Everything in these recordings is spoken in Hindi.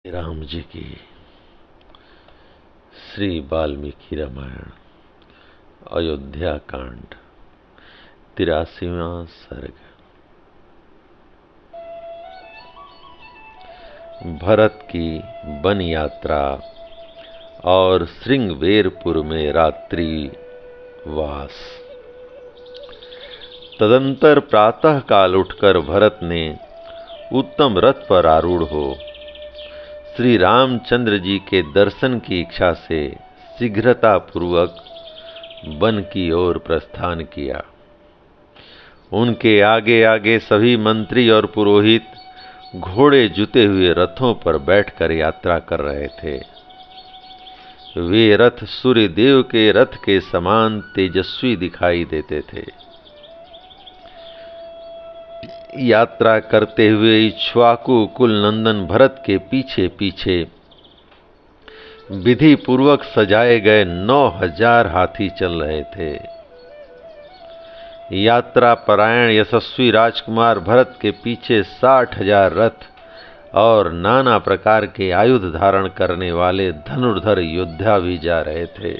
राम जी की श्री वाल्मीकि रामायण अयोध्या कांड 83वां सर्ग। भरत की वन यात्रा और श्रृंगवेरपुर में रात्रि वास। तदंतर प्रातः काल उठकर भरत ने उत्तम रथ पर आरूढ़ हो श्री रामचंद्र जी के दर्शन की इच्छा से शीघ्रता पूर्वक वन की ओर प्रस्थान किया। उनके आगे आगे सभी मंत्री और पुरोहित घोड़े जुते हुए रथों पर बैठकर यात्रा कर रहे थे। वे रथ सूर्य देव के रथ के समान तेजस्वी दिखाई देते थे। यात्रा करते हुए इक्ष्वाकु कुल नंदन भरत के पीछे पीछे विधि पूर्वक सजाए गए 9000 हाथी चल रहे थे। यात्रा परायण यशस्वी राजकुमार भरत के पीछे 60,000 रथ और नाना प्रकार के आयुध धारण करने वाले धनुर्धर योद्धा भी जा रहे थे।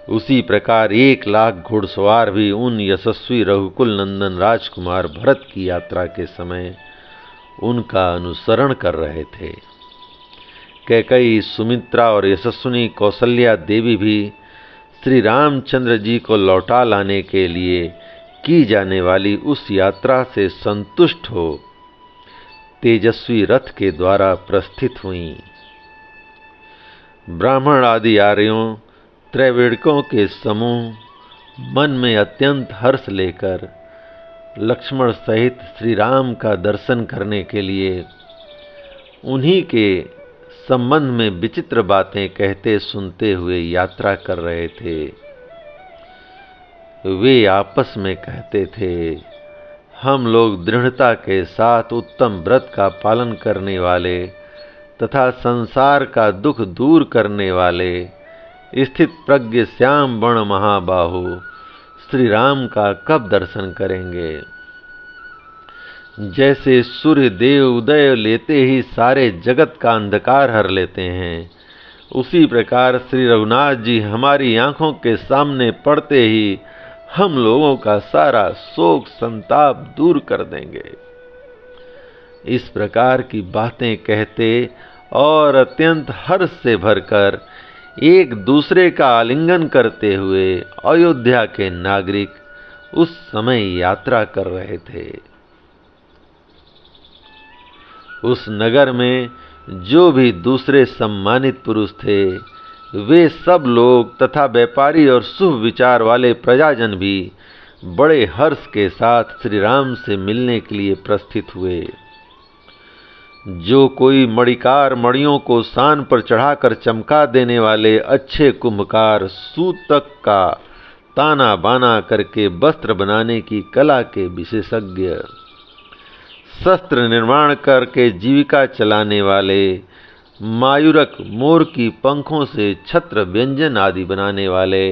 उसी प्रकार 1 लाख घुड़सवार भी उन यशस्वी रघुकुल नंदन राजकुमार भरत की यात्रा के समय उनका अनुसरण कर रहे थे। कैकेयी, सुमित्रा और यशस्विनी कौसल्या देवी भी श्री रामचंद्र जी को लौटा लाने के लिए की जाने वाली उस यात्रा से संतुष्ट हो तेजस्वी रथ के द्वारा प्रस्थित हुईं। ब्राह्मण आदि आर्यों त्रैवेणिकों के समूह मन में अत्यंत हर्ष लेकर लक्ष्मण सहित श्री राम का दर्शन करने के लिए उन्हीं के संबंध में विचित्र बातें कहते सुनते हुए यात्रा कर रहे थे। वे आपस में कहते थे, हम लोग दृढ़ता के साथ उत्तम व्रत का पालन करने वाले तथा संसार का दुख दूर करने वाले स्थित प्रज्ञ श्याम वर्ण महाबाहु श्री राम का कब दर्शन करेंगे। जैसे सूर्य देव उदय लेते ही सारे जगत का अंधकार हर लेते हैं, उसी प्रकार श्री रघुनाथ जी हमारी आंखों के सामने पड़ते ही हम लोगों का सारा शोक संताप दूर कर देंगे। इस प्रकार की बातें कहते और अत्यंत हर्ष से भरकर एक दूसरे का आलिंगन करते हुए अयोध्या के नागरिक उस समय यात्रा कर रहे थे। उस नगर में जो भी दूसरे सम्मानित पुरुष थे, वे सब लोग तथा व्यापारी और शुभ विचार वाले प्रजाजन भी बड़े हर्ष के साथ श्री राम से मिलने के लिए प्रस्थित हुए। जो कोई मणिकार मणियों को सान पर चढ़ाकर चमका देने वाले अच्छे कुंभकार, सूतक का ताना बाना करके वस्त्र बनाने की कला के विशेषज्ञ, शस्त्र निर्माण करके जीविका चलाने वाले, मायूरक मोर की पंखों से छत्र व्यंजन आदि बनाने वाले,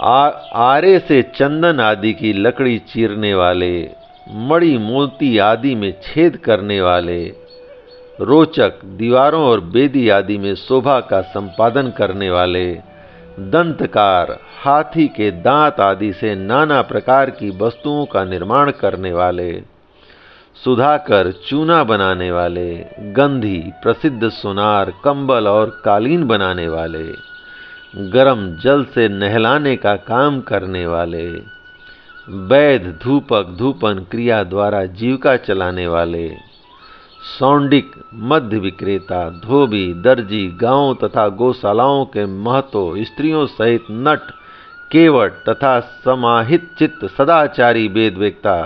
आरे से चंदन आदि की लकड़ी चीरने वाले, मणि मोती आदि में छेद करने वाले, रोचक दीवारों और बेदी आदि में शोभा का संपादन करने वाले, दंतकार हाथी के दांत आदि से नाना प्रकार की वस्तुओं का निर्माण करने वाले, सुधाकर चूना बनाने वाले, गंधी प्रसिद्ध सोनार कंबल और कालीन बनाने वाले, गरम जल से नहलाने का काम करने वाले, वैध धूपक धूपन क्रिया द्वारा जीविका चलाने वाले, सौंडिक मध्य विक्रेता, धोबी, दर्जी, गांवों तथा गौशालाओं के महतो, स्त्रियों सहित नट, केवट तथा समाहित चित्त सदाचारी वेद वेत्ता,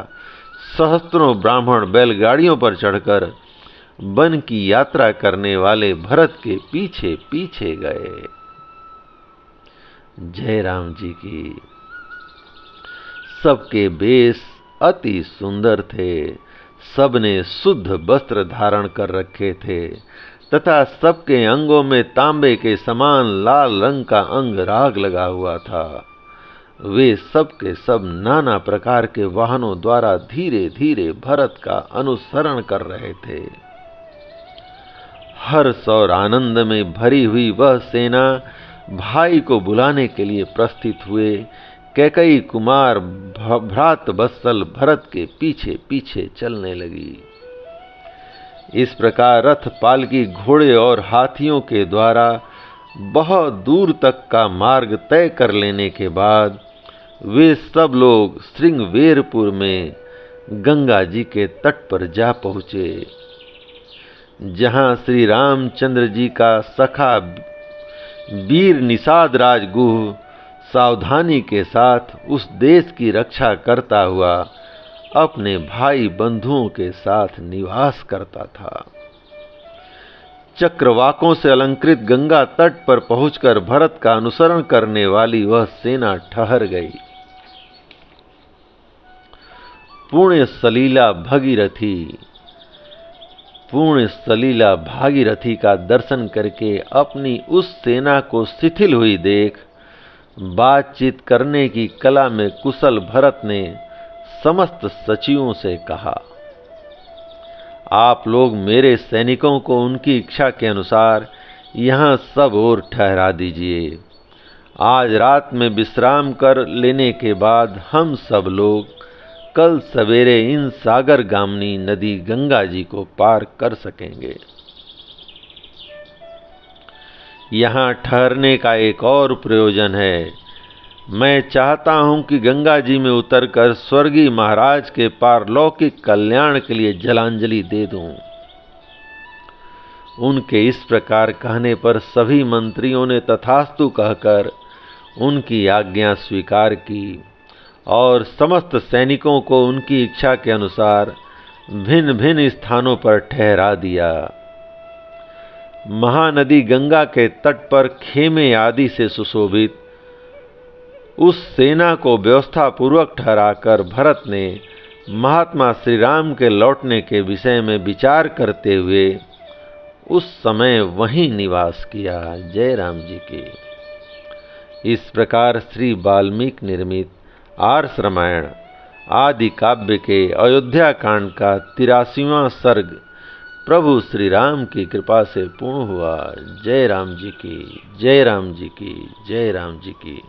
सहस्त्रों ब्राह्मण बैलगाड़ियों पर चढ़कर वन की यात्रा करने वाले भरत के पीछे पीछे गए। जय राम जी की। सबके वेश अति सुंदर थे। सबने शुद्ध वस्त्र धारण कर रखे थे तथा सबके अंगों में तांबे के समान लाल रंग का अंग राग लगा हुआ था। वे सब के सब नाना प्रकार के वाहनों द्वारा धीरे धीरे भरत का अनुसरण कर रहे थे। हर्ष और आनंद में भरी हुई वह सेना भाई को बुलाने के लिए प्रस्थित हुए कैकेयी कुमार भ्रात वत्सल भरत के पीछे पीछे चलने लगी। इस प्रकार रथ, पालकी, घोड़े और हाथियों के द्वारा बहुत दूर तक का मार्ग तय कर लेने के बाद वे सब लोग श्रृंगवेरपुर में गंगा जी के तट पर जा पहुँचे, जहाँ श्री रामचंद्र जी का सखा वीर निषाद राजगुह सावधानी के साथ उस देश की रक्षा करता हुआ अपने भाई बंधुओं के साथ निवास करता था। चक्रवाकों से अलंकृत गंगा तट पर पहुंचकर भरत का अनुसरण करने वाली वह सेना ठहर गई। पुण्य सलीला भागीरथी का दर्शन करके अपनी उस सेना को शिथिल हुई देख बातचीत करने की कला में कुशल भरत ने समस्त सचिवों से कहा, आप लोग मेरे सैनिकों को उनकी इच्छा के अनुसार यहाँ सब ओर ठहरा दीजिए। आज रात में विश्राम कर लेने के बाद हम सब लोग कल सवेरे इन सागर गामनी नदी गंगा जी को पार कर सकेंगे। यहाँ ठहरने का एक और प्रयोजन है। मैं चाहता हूँ कि गंगा जी में उतरकर स्वर्गीय महाराज के पारलौकिक कल्याण के लिए जलांजलि दे दूं। उनके इस प्रकार कहने पर सभी मंत्रियों ने तथास्तु कहकर उनकी आज्ञा स्वीकार की और समस्त सैनिकों को उनकी इच्छा के अनुसार भिन्न भिन्न स्थानों पर ठहरा दिया। महानदी गंगा के तट पर खेमे आदि से सुशोभित उस सेना को व्यवस्था पूर्वक ठहराकर भरत ने महात्मा श्री राम के लौटने के विषय में विचार करते हुए उस समय वहीं निवास किया। जय राम जी की। इस प्रकार श्री वाल्मीकि निर्मित आर्ष रामायण आदि काव्य के अयोध्या कांड का 83वां सर्ग प्रभु श्री राम की कृपा से पूर्ण हुआ। जय राम जी की, जय राम जी की, जय राम जी की।